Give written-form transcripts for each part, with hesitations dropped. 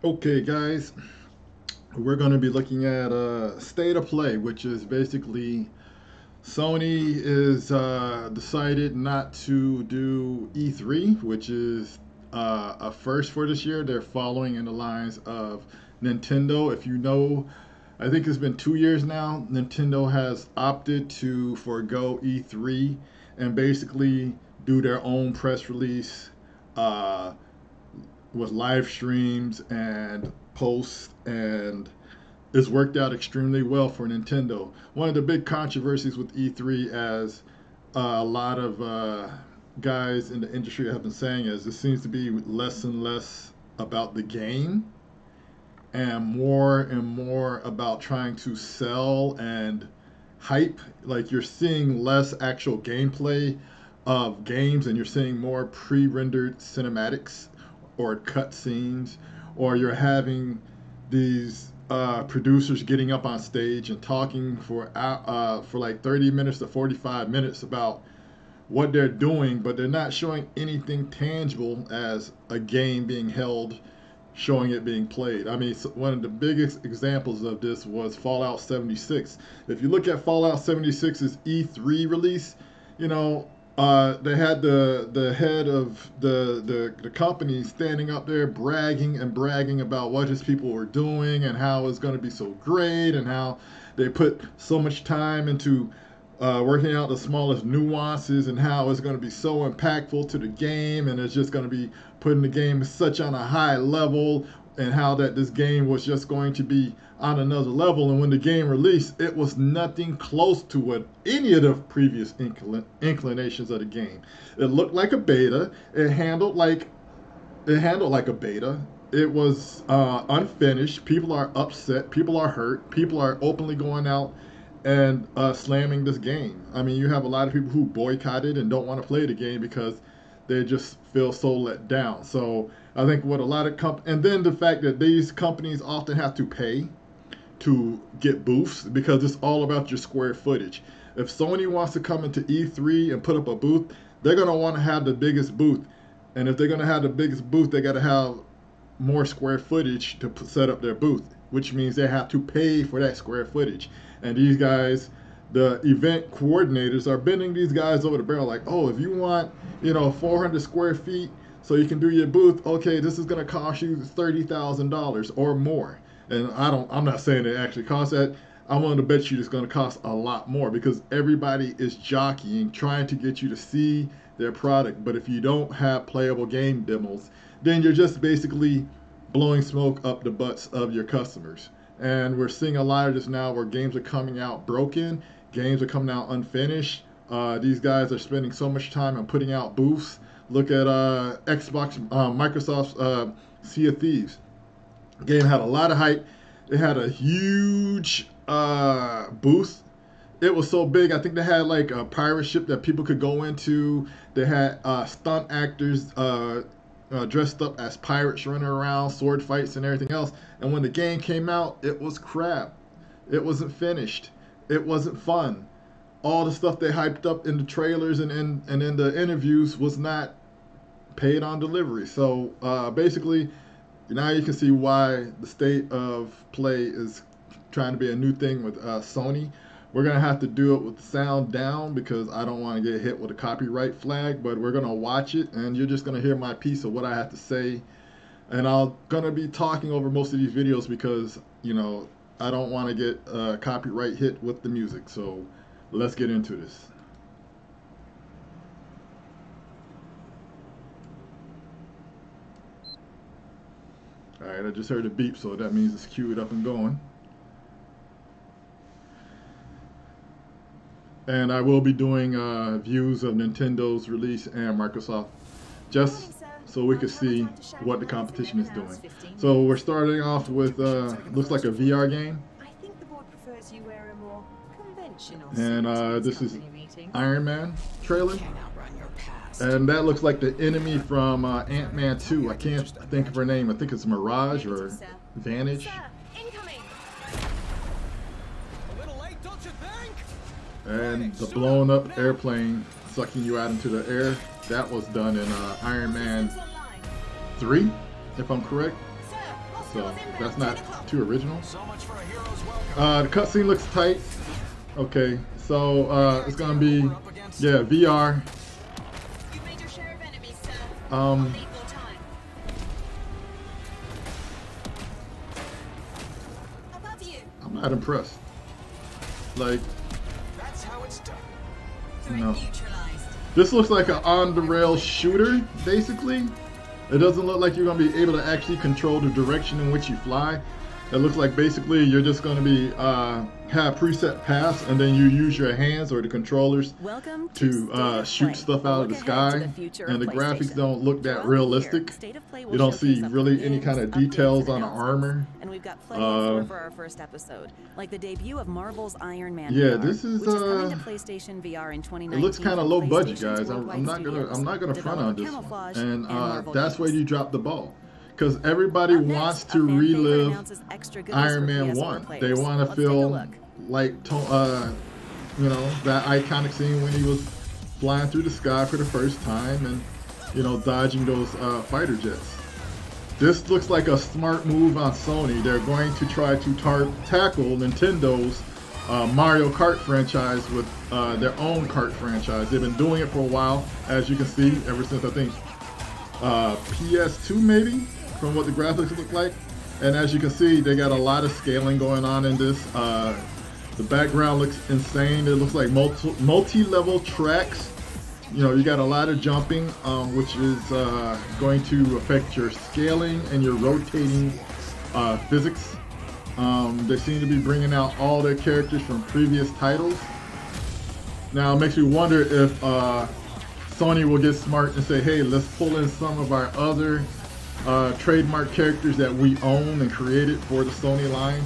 Okay, guys, we're going to be looking at State of Play, which is basically Sony is decided not to do E3, which is a first for this year. They're following in the lines of Nintendo. If you know, I think it's been 2 years now. Nintendo has opted to forego E3 and basically do their own press release. With live streams and posts, and it's worked out extremely well for Nintendo. One of the big controversies with E3, as a lot of guys in the industry have been saying, is it seems to be less and less about the game and more about trying to sell and hype. Like, you're seeing less actual gameplay of games and you're seeing more pre-rendered cinematics or cutscenes, or you're having these producers getting up on stage and talking for like 30 minutes to 45 minutes about what they're doing, but they're not showing anything tangible as a game being held, showing it being played. I mean, one of the biggest examples of this was Fallout 76. If you look at Fallout 76's E3 release, you know, they had the head of the company standing up there bragging and bragging about what his people were doing and how it's going to be so great and how they put so much time into working out the smallest nuances and how it's going to be so impactful to the game, and it's just going to be putting the game such on a high level, and how that this game was just going to be on another level. And when the game released, it was nothing close to what any of the previous inclinations of the game. It looked like a beta. It handled like a beta. It was unfinished. People are upset. People are hurt. People are openly going out and slamming this game. I mean, you have a lot of people who boycotted and don't want to play the game because they just feel so let down. So I think what a lot of and then the fact that these companies often have to pay to get booths because it's all about your square footage. If Sony wants to come into E3 and put up a booth, they're going to want to have the biggest booth. And if they're going to have the biggest booth, they got to have more square footage to set up their booth, which means they have to pay for that square footage. And these guys, the event coordinators, are bending these guys over the barrel like, oh, if you want, 400 square feet so you can do your booth, okay, this is going to cost you $30,000 or more. And I'm not saying it actually costs that. I'm willing to bet you it's going to cost a lot more because everybody is jockeying, trying to get you to see their product. But if you don't have playable game demos, then you're just basically blowing smoke up the butts of your customers. And we're seeing a lot of this now where games are coming out broken, games are coming out unfinished. These guys are spending so much time on putting out booths. Look at Microsoft's Sea of Thieves. The game had a lot of hype. It had a huge booth. It was so big. I think they had like a pirate ship that people could go into. They had stunt actors dressed up as pirates running around, sword fights and everything else. And when the game came out, it was crap. It wasn't finished. It wasn't fun. All the stuff they hyped up in the trailers and in the interviews was not paid on delivery. So basically, now you can see why the State of Play is trying to be a new thing with Sony. We're going to have to do it with the sound down because I don't want to get hit with a copyright flag, but we're going to watch it and you're just going to hear my piece of what I have to say. And I'm going to be talking over most of these videos because, I don't want to get copyright hit with the music. So let's get into this. All right, I just heard a beep, so that means it's queued up and going. And I will be doing views of Nintendo's release and Microsoft, just so we can see what the competition is doing. So we're starting off with, looks like a VR game. And this is Iron Man trailer. And that looks like the enemy from Ant-Man 2. I can't think of her name. I think it's Mirage or Vantage. And the blown up airplane sucking you out into the air. That was done in Iron Man 3, if I'm correct. so that's not too original. The cutscene looks tight. Okay, so it's gonna be, yeah, VR. I'm not impressed. Like, no. This looks like an on-the-rail shooter, basically. It doesn't look like you're going to be able to actually control the direction in which you fly. It looks like basically you're just going to be have preset paths, and then you use your hands or the controllers to shoot stuff out of the sky. And the graphics don't look that realistic. You don't see really any kind of details on the armor. And we've got plenty in store for our first episode, like the debut of Marvel's Iron Man. Yeah, VR, this is which is coming to PlayStation VR in 2019. It looks kind of low budget, guys. I'm not gonna front on this one. And that's where you drop the ball. Because everybody wants to relive Iron Man 1. They want to feel like, you know, that iconic scene when he was flying through the sky for the first time and, you know, dodging those fighter jets. This looks like a smart move on Sony. They're going to try to tackle Nintendo's Mario Kart franchise with their own kart franchise. They've been doing it for a while, as you can see, ever since I think PS2 maybe, from what the graphics look like. And as you can see, they got a lot of scaling going on in this. The background looks insane. It looks like multi-level tracks. You know, you got a lot of jumping, which is going to affect your scaling and your rotating physics. They seem to be bringing out all their characters from previous titles. Now it makes me wonder if Sony will get smart and say, hey, let's pull in some of our other trademark characters that we own and created for the Sony line.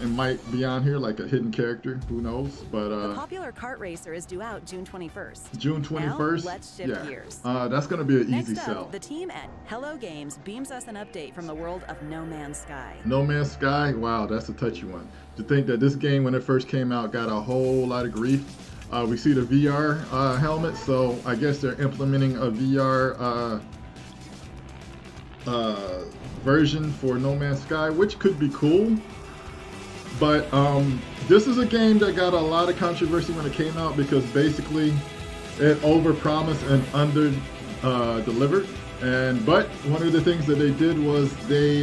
It might be on here like a hidden character, who knows? But the popular kart racer is due out June 21st. June 21st? Now, let's shift gears. That's going to be an easy Next sell. up, the team at Hello Games beams us an update from the world of No Man's Sky. No Man's Sky? Wow, that's a touchy one. To think that this game, when it first came out, got a whole lot of grief. We see the VR helmet, so I guess they're implementing a VR version for No Man's Sky, which could be cool. But this is a game that got a lot of controversy when it came out because basically it overpromised and under-delivered. But one of the things that they did was they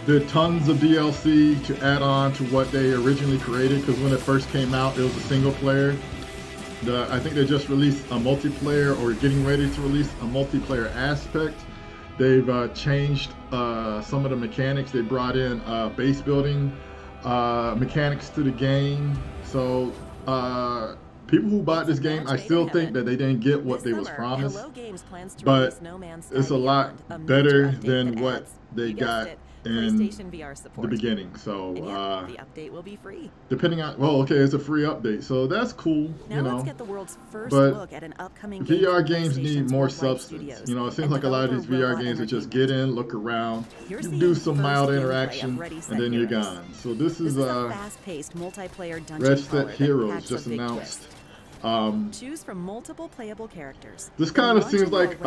did tons of DLC to add on to what they originally created, because when it first came out, it was a single player. I think they just released a multiplayer, or getting ready to release a multiplayer aspect. They've changed some of the mechanics. They brought in base building mechanics to the game. So people who bought this game, I still think that they didn't get what they was promised. But it's a lot better than what they got in the beginning. So the update will be free. Depending on, well, okay, it's a free update, so that's cool. Now you know, let's get the world's first but look at an upcoming VR games need more substance. You know, it seems like a lot of these VR games are just get in, look around, you do some mild interaction, and then you're gone. So this is a fast-paced multiplayer dungeon Red Set Heroes just announced. Choose from multiple playable characters. This kind of seems like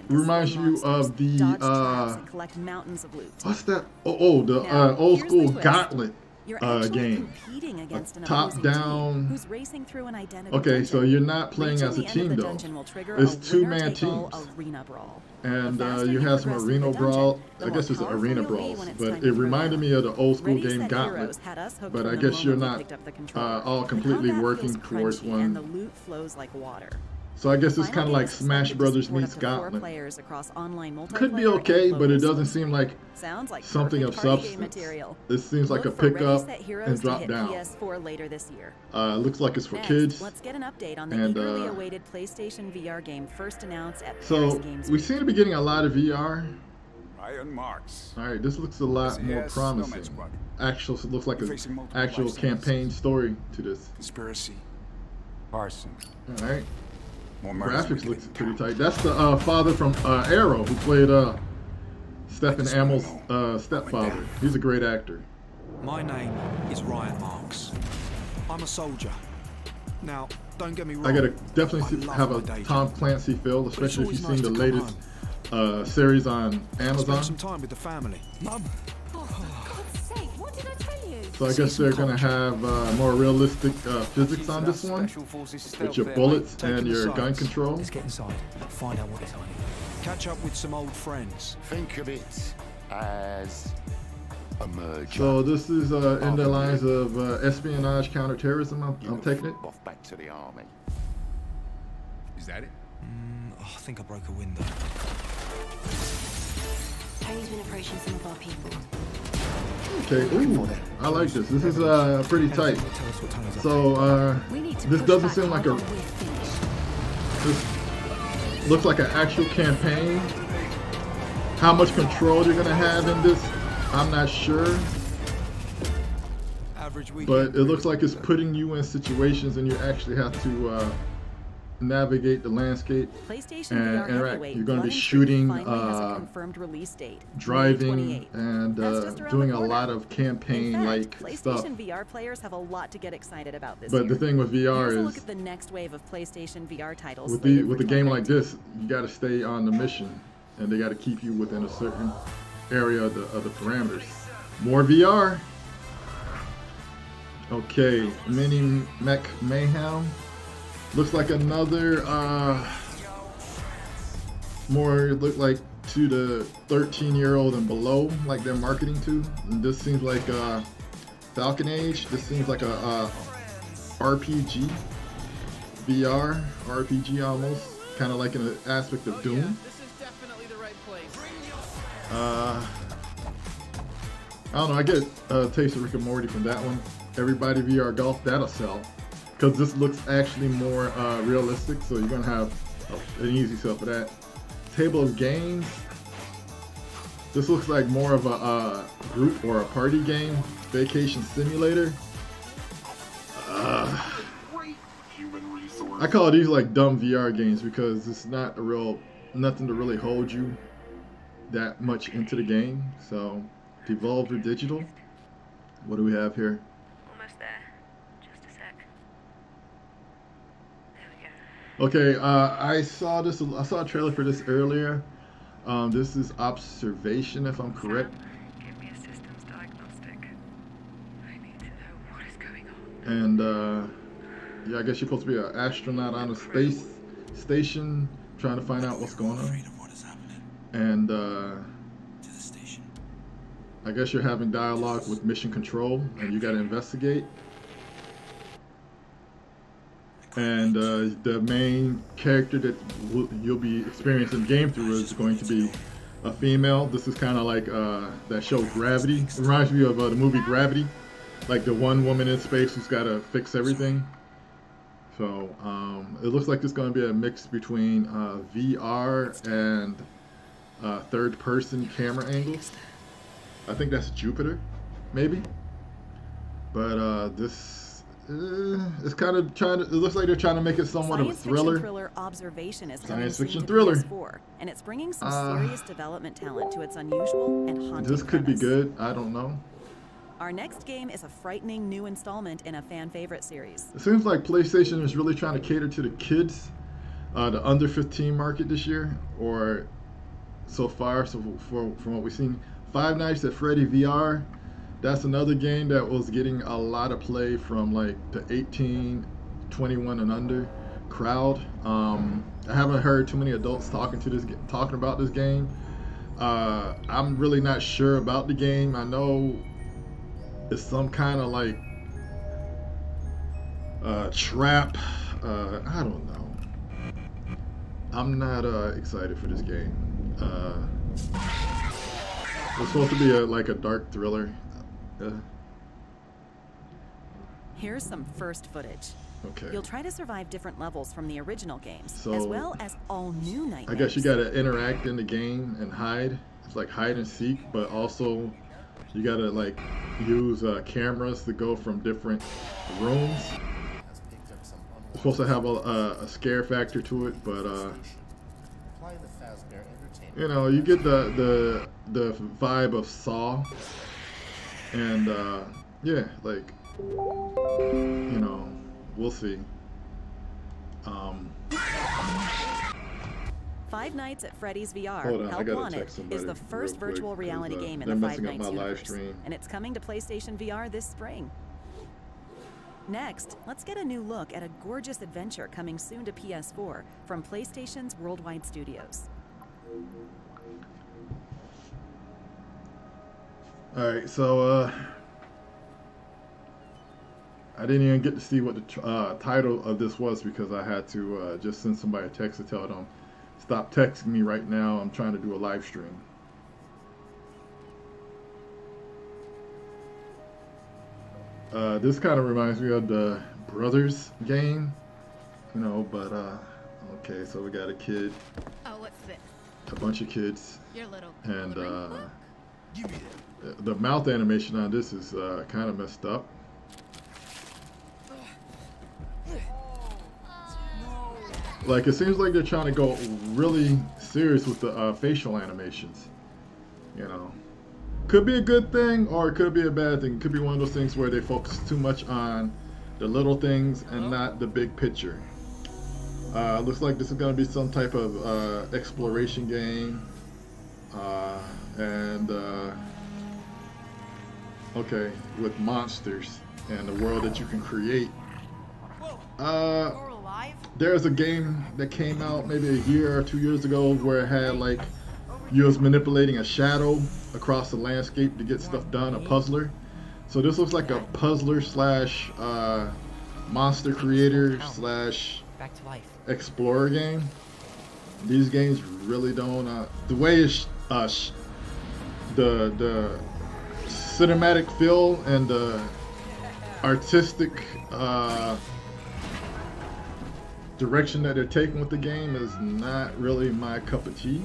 reminds you of the collect mountains of loot. What's that? The old school Gauntlet game. Top down. Who's racing through an identical okay, so you're not playing as a team though. It's two-man teams. And you have some arena brawl. I guess it's arena brawls, but it reminded me of the old school game Gauntlet. But I guess you're not all completely working towards one. And the loot flows like water. So I guess it's kind of like Smash Brothers meets Gauntlet. Could be okay, but it doesn't seem like something of substance. It seems like a pickup and drop down. PS4 later this year. Looks like it's for kids. Let's get an update on the eagerly awaited PlayStation VR game first announced at so we seem to be getting a lot of VR. Iron Marks. All right, this looks a lot more promising. Looks like an actual campaign story to this. Conspiracy. Arson. All right. Graphics looks pretty tight. That's the father from Arrow, who played Stephen Amell's stepfather. He's a great actor. My name is Ryan Marks. I'm a soldier. Now, don't get me wrong. I gotta definitely have a Tom Clancy feel, especially if you've seen the latest series on Spend Amazon. some time with the family. Mum. Oh, for God's sake, what did I tell you? So I guess they're gonna have more realistic physics on this one, with your bullets and your gun control. Let's get inside. Find out what it's like. Catch up with some old friends. Think of it as a merger. So this is in the lines of espionage, counterterrorism. I'm taking it. Off back to the army. Is that it? I think I broke a window. Tony's been approaching some of our people. Okay, ooh, I like this. This is pretty tight. Tell us what Tony's up to. So We need to this push doesn't back seem like harder a. when we're finished. This looks like an actual campaign. How much control you're gonna have in this, I'm not sure. Average weekend. But it looks like it's putting you in situations and you actually have to navigate the landscape PlayStation and VR interact. heavyweight You're going to be Blood and Truth shooting, finally has a confirmed release date, May driving, 28th. and That's just around doing the a corner. lot of In campaign-like fact, stuff. PlayStation VR players have a lot to get excited about this But year. the thing with VR Here's a look is, at the next wave of PlayStation VR titles. with slated a for game like 2019. this, you got to stay on the mission, and they got to keep you within a certain area of the parameters. More VR. Okay, Mini Mech Mayhem. Looks like another more look like to the 13-year-old and below, like they're marketing to. And this seems like Falcon Age. This seems like a RPG, VR RPG almost, kind of like an aspect of Doom. This is definitely the right place. I don't know. I get a taste of Rick and Morty from that one. Everybody VR Golf, that'll sell, because this looks actually more realistic. So you're gonna have an easy sell for that. Table of Games. This looks like more of a group or a party game. Vacation Simulator. I call these like dumb VR games because it's not a nothing to really hold you that much into the game. So, Devolver Digital. What do we have here? Almost there. Just a sec. There we go. Okay, I saw a trailer for this earlier. This is Observation, if I'm correct. Give me a systems diagnostic. I need to know what is going on. And yeah, I guess you're supposed to be an astronaut on a space station trying to find out what's going on. Afraid of what is happening. And To the station. I guess you're having dialogue with Mission Control, and you got to investigate. And the main character that you'll be experiencing game through is going to be a female. This is kind of like that show Gravity. It reminds me of the movie Gravity, like the one woman in space who's got to fix everything. So it looks like it's going to be a mix between VR and third-person camera angles. I think that's Jupiter, maybe. But this is kind of trying to. It looks like they're trying to make it somewhat of a Science thriller. fiction thriller Observation is coming Science soon fiction to thriller. PS4, and it's bringing some serious development talent to its unusual and haunting This could be premise. good. I don't know. Our next game is a frightening new installment in a fan favorite series. It seems like PlayStation is really trying to cater to the kids, the under 15 market this year, or so far. So from what we've seen, Five Nights at Freddy VR. That's another game that was getting a lot of play from like the 18, 21 and under crowd. I haven't heard too many adults talking about this game. I'm really not sure about the game. I know it's some kind of like trap. I don't know. I'm not excited for this game. It's supposed to be like a dark thriller. Here's some first footage. Okay. You'll try to survive different levels from the original games, So, as well as all new nightmares. I guess you gotta interact in the game and hide. It's like hide and seek, but also you gotta like use cameras to go from different rooms. It's supposed to have a scare factor to it, but you know, you get the vibe of Saw, and yeah, like, you know, we'll see. Five Nights at Freddy's VR, Hold on, I Help gotta Wanted, text somebody is the first real quick, virtual reality 'cause, game in they're the Five messing up Nights my live universe, stream. and it's coming to PlayStation VR this spring. Next, let's get a new look at a gorgeous adventure coming soon to PS4 from PlayStation's Worldwide Studios. Alright, so I didn't even get to see what the title of this was because I had to just send somebody a text to tell them, stop texting me right now, I'm trying to do a live stream. This kind of reminds me of the Brothers game, you know, but okay, so we got a kid, Oh, what's this? a bunch of kids, Your little and coloring book? Give me that. the mouth animation on this is kind of messed up. Like, it seems like they're trying to go really serious with the facial animations, you know. Could be a good thing or it could be a bad thing. It could be one of those things where they focus too much on the little things and not the big picture. Looks like this is going to be some type of exploration game. Okay, with monsters and the world that you can create. There's a game that came out maybe a year or 2 years ago where it had like you was manipulating a shadow across the landscape to get stuff done, a puzzler. So this looks like a puzzler slash monster creator slash explorer game. These games really don't the way it's the cinematic feel and the artistic direction that they're taking with the game is not really my cup of tea.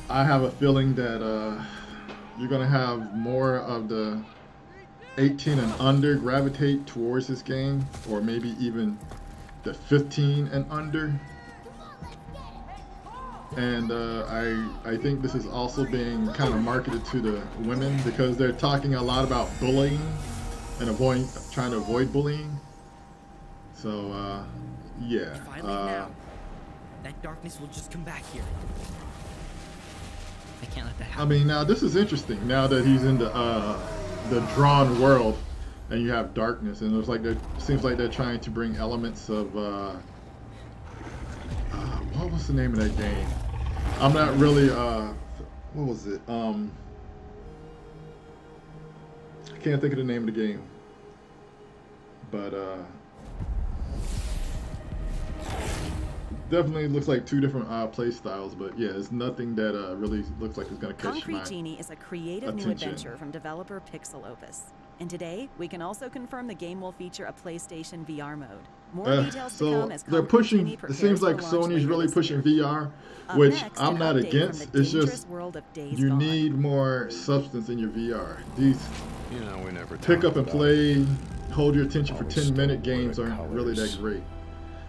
I have a feeling that you're gonna have more of the 18 and under gravitate towards this game, or maybe even the 15 and under. And I think this is also being kind of marketed to the women because they're talking a lot about bullying and trying to avoid bullying. So yeah. If I leave now, that darkness will just come back here. I can't let that happen. I mean, now this is interesting. Now that he's in the drawn world, and you have darkness, and it's like seems like they're trying to bring elements of what was the name of that game? I'm not really what was it? I can't think of the name of the game, but definitely looks like two different play styles. But yeah, it's nothing that really looks like it's gonna catch Concrete my Genie is a creative new attention. adventure from developer Pixel Opus. And today, we can also confirm the game will feature a PlayStation VR mode. More details to so come as they're Concrete pushing. Genie It prepares seems like for launch Sony's later really this pushing year. VR, Up which next, I'm an not update against. from the It's dangerous just world of Days you Gone. need more substance in your VR. These You know, we never pick talk up and about play, hold your attention for Always 10-minute stole games the aren't really that colors. great.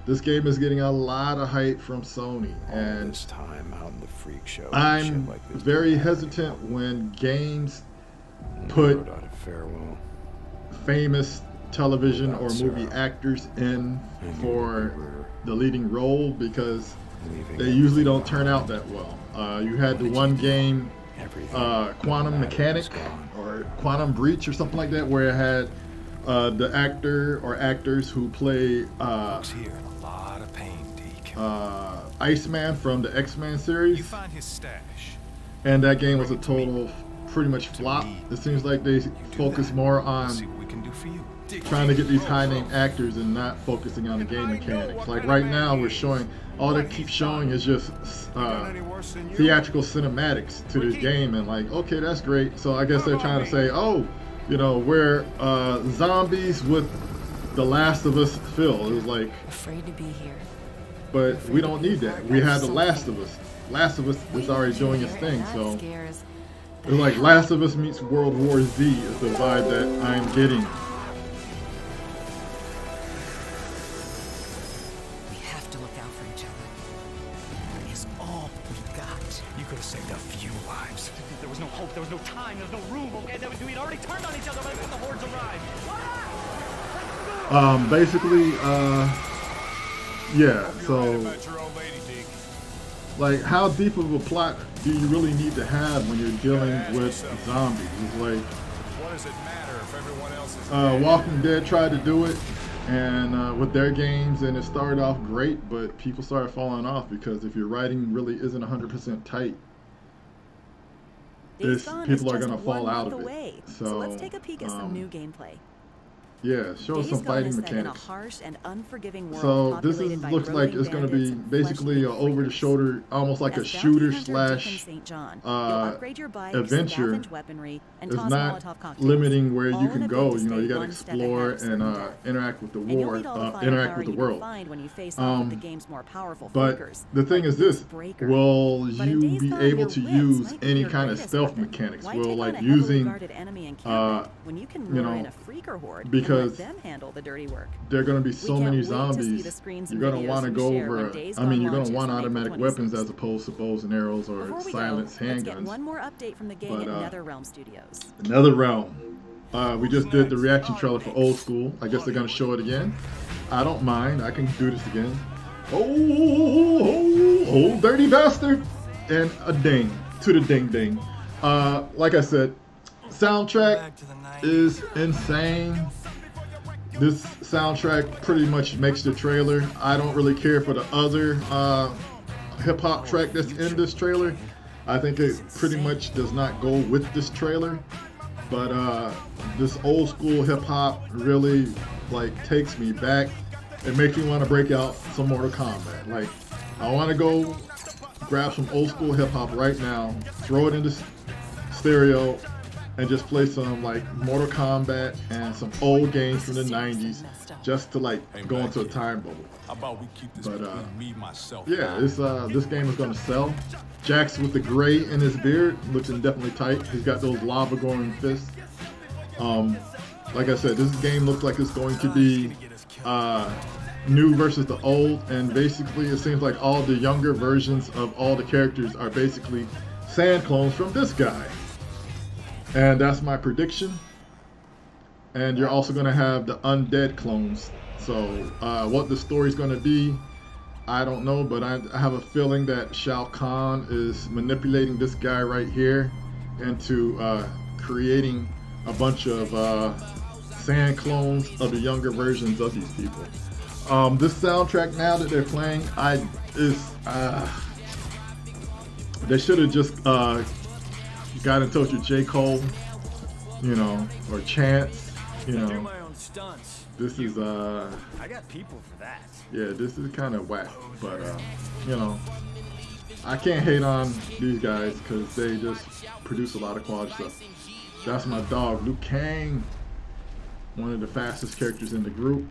This game is getting a lot of hype from Sony, all and this time out in the freak show. and I'm shit like this very didn't happen. hesitant when games And put wrote out a farewell. famous television or Without movie Sarah. actors in I knew for we were the leading role because leaving they usually don't turn out that well. You had the one game, everything. Quantum that mattered Mechanic was gone. or Quantum Breach or something like that, where it had the actor or actors who play Folks here in a lot of pain, Deke. Iceman from the X-Men You series, find his stash. and that game was a total pretty much flop. It seems like they focus more on See what we can do for you. trying to get these high-name actors and not focusing on the game mechanics. Like right now, we're showing all they keep showing is just theatrical cinematics to this game, and like, okay, that's great. So I guess they're trying to say, oh, you know, we're zombies with the Last of Us feel. It was like, Afraid to be here. but we don't need that. We had the Last of Us. Last of Us is already doing its thing, so Scares it's like Last of Us meets World War Z is the vibe that I'm getting. We have to look out for each other. It is all we got. You could have saved a few lives. There was no hope, there was no time, there was no room, okay? We'd already turned on each other by the time the hordes arrived. Basically, yeah. So, like, how deep of a plot do you really need to have when you're dealing with zombies? It's like, What does it matter if everyone else is Walking Dead tried to do it, and with their games, and it started off great, but people started falling off because if your writing really isn't 100% tight, people are gonna fall out of it. So let's take a peek at some new gameplay. Yeah, show us some fighting mechanics. In a harsh and unforgiving world So this is, looks like it's going to be basically an over-the-shoulder, almost like a shooter slash adventure. It's not limiting where you can go. You know, you got to explore and interact with the world. But the thing is this: will you be able to use any kind of stealth mechanics? Will, like, using you know, because there are going to be so many zombies, you're going to want to go over, you're going to want automatic weapons as opposed to bows and arrows or silenced handguns. Let's get one more update from the gang at NetherRealm Studios. NetherRealm. We just did the reaction trailer for Old School. I guess they're going to show it again. I don't mind. I can do this again. Oh, dirty bastard. And a ding. To the ding ding. Like I said, soundtrack is insane. This soundtrack pretty much makes the trailer. I don't really care for the other hip-hop track that's in this trailer. I think it pretty much does not go with this trailer. But this old school hip-hop really, like, takes me back. It makes me want to break out some Mortal Kombat. Like, I want to go grab some old school hip-hop right now, throw it in the stereo, and just play some, like, Mortal Kombat and some old games from the 90s just to, like, go into a time bubble. But yeah, this game is going to sell. Jax with the gray in his beard looks indefinitely tight. He's got those lava going fists. Like I said, this game looks like it's going to be new versus the old, and basically it seems like all the younger versions of all the characters are basically sand clones from this guy. And that's my prediction. And you're also going to have the undead clones. So what the story's going to be, I don't know, but I have a feeling that Shao Kahn is manipulating this guy right here into creating a bunch of sand clones of the younger versions of these people. This soundtrack now that they're playing, they should have just got in touch with J. Cole, you know, or Chance, you know. This is I got people for that. Yeah, this is kind of whack, but you know, I can't hate on these guys because they just produce a lot of quality stuff. That's my dog, Liu Kang, one of the fastest characters in the group.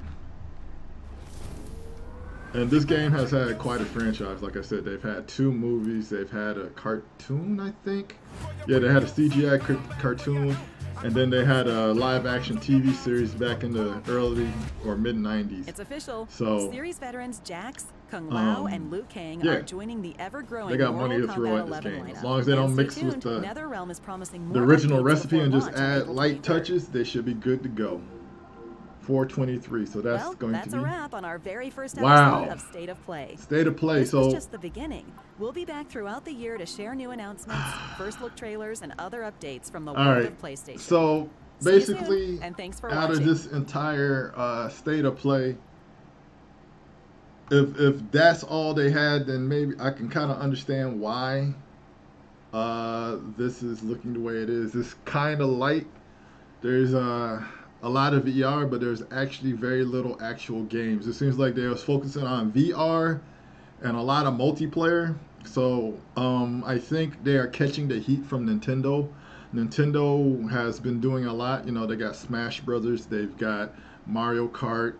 And this game has had quite a franchise. Like I said, they've had 2 movies. They've had a cartoon, I think. Yeah, they had a CGI cartoon. And then they had a live-action TV series back in the early or mid-90s. It's official. So, series veterans Jax, Kung Lao, and Liu Kang are joining the ever-growing they got money to throw at this game. As long as they don't mix with the is original recipe and just add light touches, they should be good to go. 423, so that's going to be... That's a wrap on our very first episode of State of Play. State of Play, This was just the beginning. We'll be back throughout the year to share new announcements, first look trailers, and other updates from the world of PlayStation. So basically, and thanks for out watching. of this entire State of Play, if that's all they had, then maybe I can kind of understand why this is looking the way it is. It's kind of light. There's a lot of VR, but there's actually very little actual games. It seems like they was focusing on VR and a lot of multiplayer. So I think they are catching the heat from Nintendo. Nintendo has been doing a lot. You know, they got Smash Brothers, they've got Mario Kart.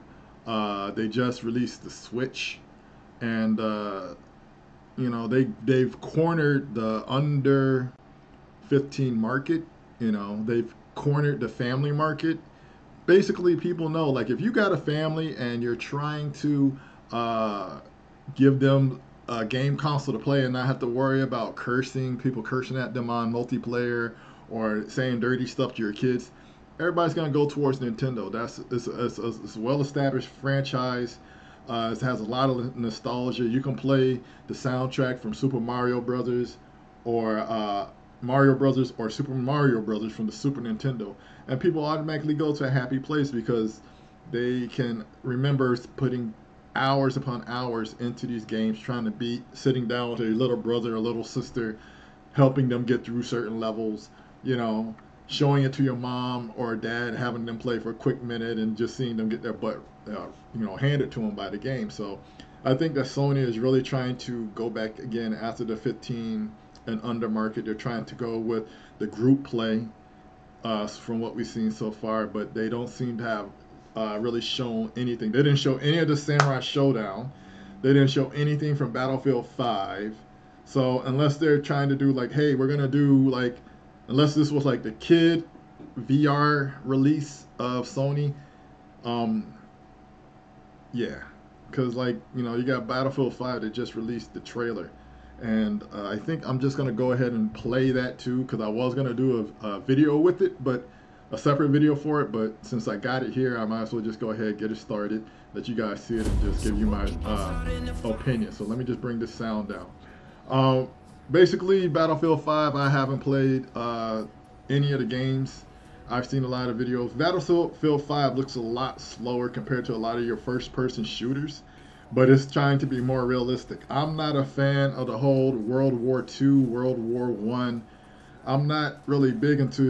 They just released the Switch, and you know, they've cornered the under 15 market. You know, they've cornered the family market. Basically, people know, like, if you got a family and you're trying to give them a game console to play and not have to worry about people cursing at them on multiplayer or saying dirty stuff to your kids, everybody's gonna go towards Nintendo. It's a well-established franchise. It has a lot of nostalgia. You can play the soundtrack from Super Mario Brothers, or Mario Brothers, or Super Mario Brothers from the Super Nintendo, and people automatically go to a happy place because they can remember putting hours upon hours into these games, trying to beat, sitting down with a little brother or little sister, helping them get through certain levels, you know, showing it to your mom or dad, having them play for a quick minute, and just seeing them get their butt, handed to them by the game. So I think that Sony is really trying to go back again after the 15 and under market. They're trying to go with the group play, from what we've seen so far, but they don't seem to have really shown anything. They didn't show any of the Samurai Showdown. They didn't show anything from Battlefield 5. So unless they're trying to do like, hey, we're gonna do like, unless this was like the kid VR release of Sony, yeah, because like, you got Battlefield 5 that just released the trailer, and I think I'm just gonna go ahead and play that too, because I was gonna do a video with it, but a separate video for it, but since I got it here, I might as well just go ahead, get it started, let you guys see it, and just give you my opinion. So let me just bring this sound down. Basically, Battlefield 5, I haven't played any of the games. I've seen a lot of videos. Battlefield 5 looks a lot slower compared to a lot of your first-person shooters, but it's trying to be more realistic. I'm not a fan of the whole World War II, World War I. I'm not really big into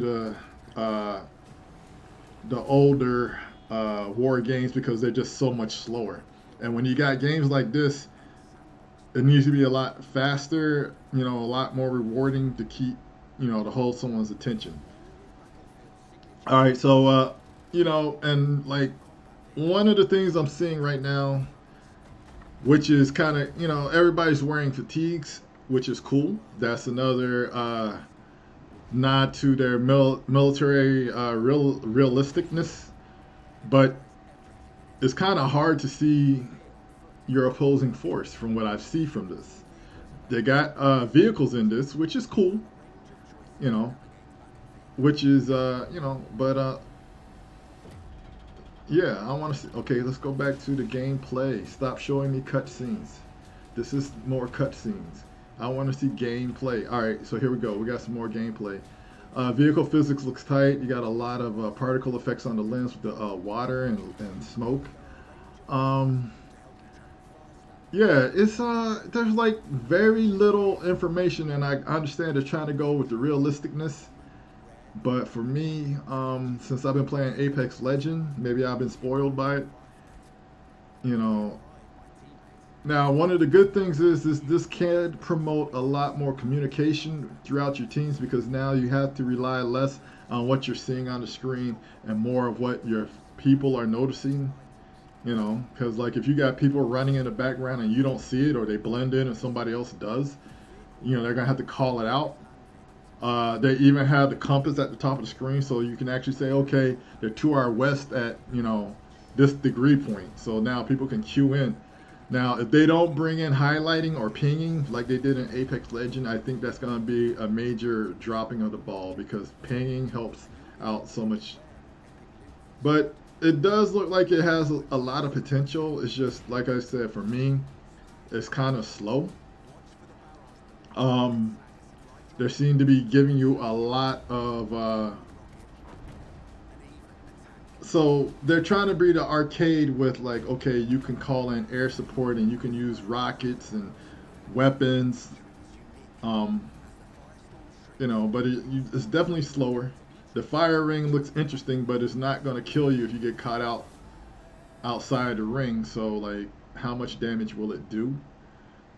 the older war games because they're just so much slower. And when you got games like this, it needs to be a lot faster, a lot more rewarding to keep, to hold someone's attention. All right, so, and like one of the things I'm seeing right now, which is kind of, everybody's wearing fatigues, which is cool. That's another nod to their military realisticness, but it's kind of hard to see your opposing force from what I see from this. They got vehicles in this, which is cool, which is but yeah, I want to see. Okay, let's go back to the gameplay. Stop showing me cutscenes. This is more cutscenes. I want to see gameplay. All right, so here we go. We got some more gameplay. Vehicle physics looks tight. You got a lot of particle effects on the lens with the water and smoke. Yeah, it's there's like very little information, and I understand they're trying to go with the realisticness. But for me, since I've been playing Apex Legend, maybe I've been spoiled by it. Now, one of the good things is this can promote a lot more communication throughout your teams, because now you have to rely less on what you're seeing on the screen and more of what your people are noticing. Because like if you got people running in the background and you don't see it, or they blend in and somebody else does, they're gonna have to call it out. They even have the compass at the top of the screen, so you can actually say, okay, they're 2 hours west at this degree point. So now people can cue in. Now, if they don't bring in highlighting or pinging like they did in Apex Legend, I think that's going to be a major dropping of the ball, because pinging helps out so much. But it does look like it has a lot of potential. It's just, like I said, for me, it's kind of slow. They seem to be giving you a lot of... So they're trying to be the arcade with like, okay, you can call in air support and you can use rockets and weapons, but it's definitely slower. The fire ring looks interesting, but it's not going to kill you if you get caught outside the ring. So like, how much damage will it do?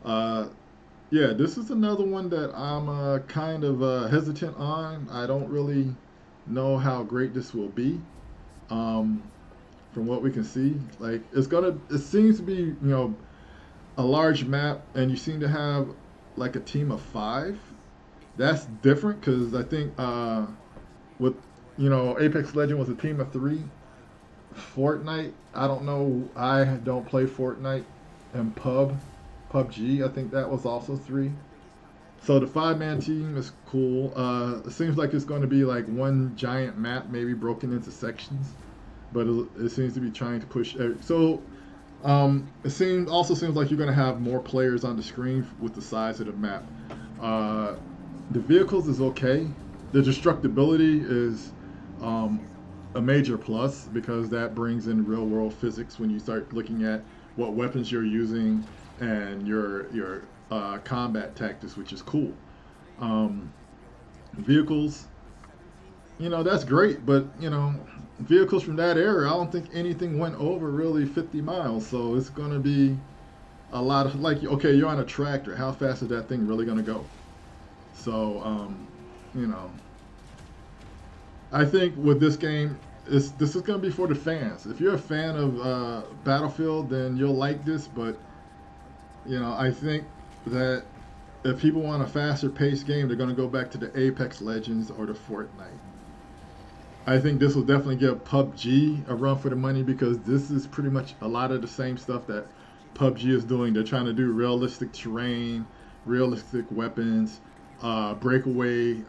Yeah, this is another one that I'm kind of hesitant on. I don't really know how great this will be. From what we can see, like it seems to be, a large map, and you seem to have like a team of 5. That's different, because I think with Apex Legend was a team of 3. Fortnite, I don't know, I don't play Fortnite, and PUBG, I think that was also 3. So the 5-man team is cool. It seems like it's going to be like one giant map, maybe broken into sections, but it seems to be trying to push. It seems like you're going to have more players on the screen with the size of the map. The vehicles is okay. The destructibility is a major plus because that brings in real world physics when you start looking at what weapons you're using and your combat tactics, which is cool. Vehicles, that's great, but vehicles from that era, I don't think anything went over really 50 miles. So it's going to be a lot of like, okay, you're on a tractor. How fast is that thing really going to go? So, I think with this game, this is going to be for the fans. If you're a fan of Battlefield, then you'll like this. But I think that if people want a faster paced game, they're going to go back to the Apex Legends or the Fortnite. I think this will definitely give PUBG a run for the money because this is pretty much a lot of the same stuff that PUBG is doing. They're trying to do realistic terrain, realistic weapons, breakaway,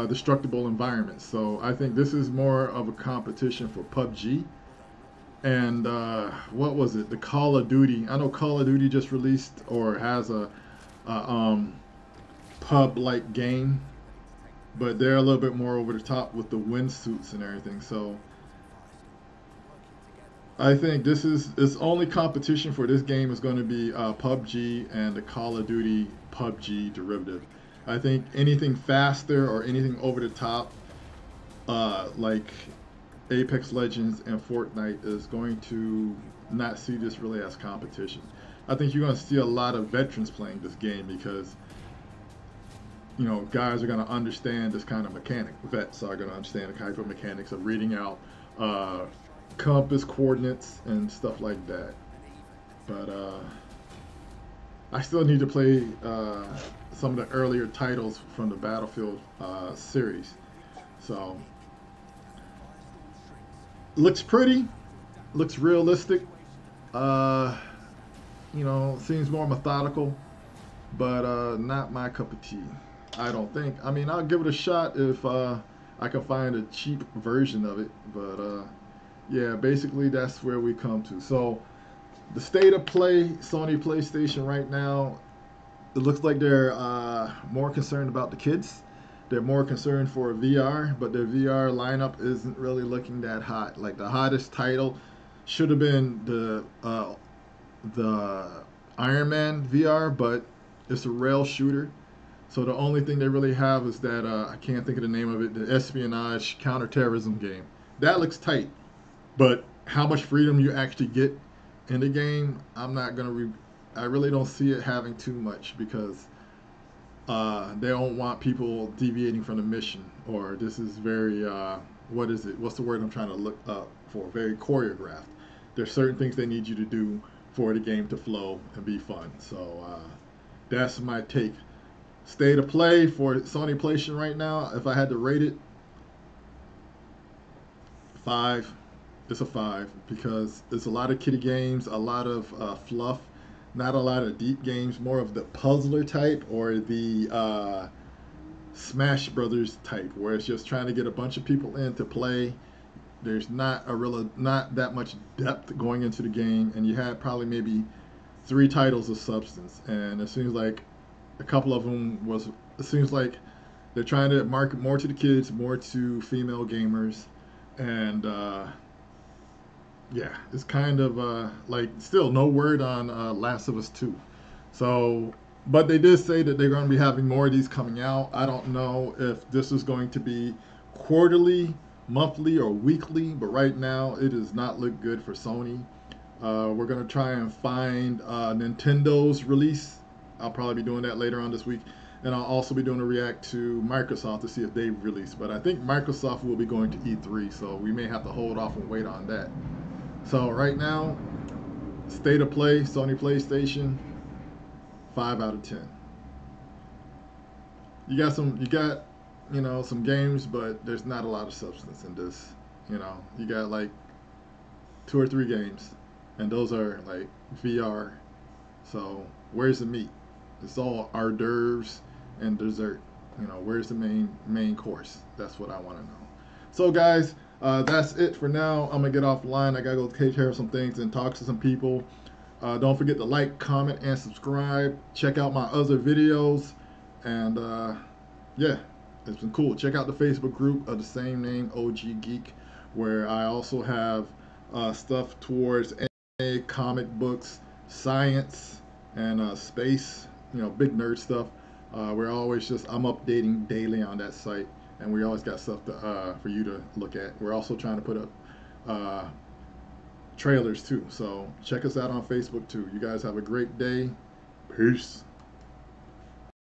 destructible environments. So I think this is more of a competition for PUBG. And what was it? The Call of Duty. I know Call of Duty just released or has a pub-like game, but they're a little bit more over the top with the windsuits and everything. So I think its only competition for this game is going to be PUBG and the Call of Duty PUBG derivative. I think anything faster or anything over the top, like Apex Legends and Fortnite, is going to not see this really as competition. I think you're going to see a lot of veterans playing this game because guys are going to understand this kind of mechanic. Vets are going to understand the type of mechanics of reading out compass coordinates and stuff like that. But I still need to play some of the earlier titles from the Battlefield series. So looks pretty, looks realistic. Seems more methodical, but not my cup of tea. I don't think. I mean, I'll give it a shot if I can find a cheap version of it. But yeah, basically that's where we come to. So the state of play, Sony PlayStation right now, it looks like they're more concerned about the kids. They're more concerned for VR, but their VR lineup isn't really looking that hot. Like the hottest title should have been the Iron Man VR, but it's a rail shooter. So the only thing they really have is that I can't think of the name of it, the espionage counterterrorism game. That looks tight, but how much freedom you actually get in the game, I'm not gonna. I really don't see it having too much because they don't want people deviating from the mission, or this is very what is it? What's the word I'm trying to look up for? Very choreographed. There's certain things they need you to do for the game to flow and be fun. So that's my take. State of play for Sony PlayStation right now, if I had to rate it, 5. It's a 5 because it's a lot of kiddie games, a lot of fluff, not a lot of deep games, more of the puzzler type or the Smash Brothers type, where it's just trying to get a bunch of people in to play. There's not that much depth going into the game, and you had probably maybe 3 titles of substance, and it seems like a couple of them it seems like they're trying to market more to the kids, more to female gamers, and yeah, it's kind of like still no word on Last of Us 2. So, but they did say that they're going to be having more of these coming out. I don't know if this is going to be quarterly, monthly, or weekly, but right now it does not look good for Sony. We're going to try and find Nintendo's release. I'll probably be doing that later on this week. And I'll also be doing a react to Microsoft to see if they release. But I think Microsoft will be going to E3, so we may have to hold off and wait on that. So right now, state of play, Sony PlayStation, 5 out of 10. You got some games, but there's not a lot of substance in this. You got like 2 or 3 games, and those are like VR. So where's the meat? It's all hors d'oeuvres and dessert. You know, where's the main course? That's what I want to know. So guys, that's it for now. I'm gonna get offline. I gotta go take care of some things and talk to some people. Don't forget to like, comment, and subscribe. Check out my other videos, and yeah, it's been cool. Check out the Facebook group of the same name, OG Geek, where I also have stuff towards anime, comic books, science, and space. You know, big nerd stuff. We're always I'm updating daily on that site, and we always got stuff for you to look at. We're also trying to put up trailers too, so check us out on Facebook too. You guys have a great day. Peace.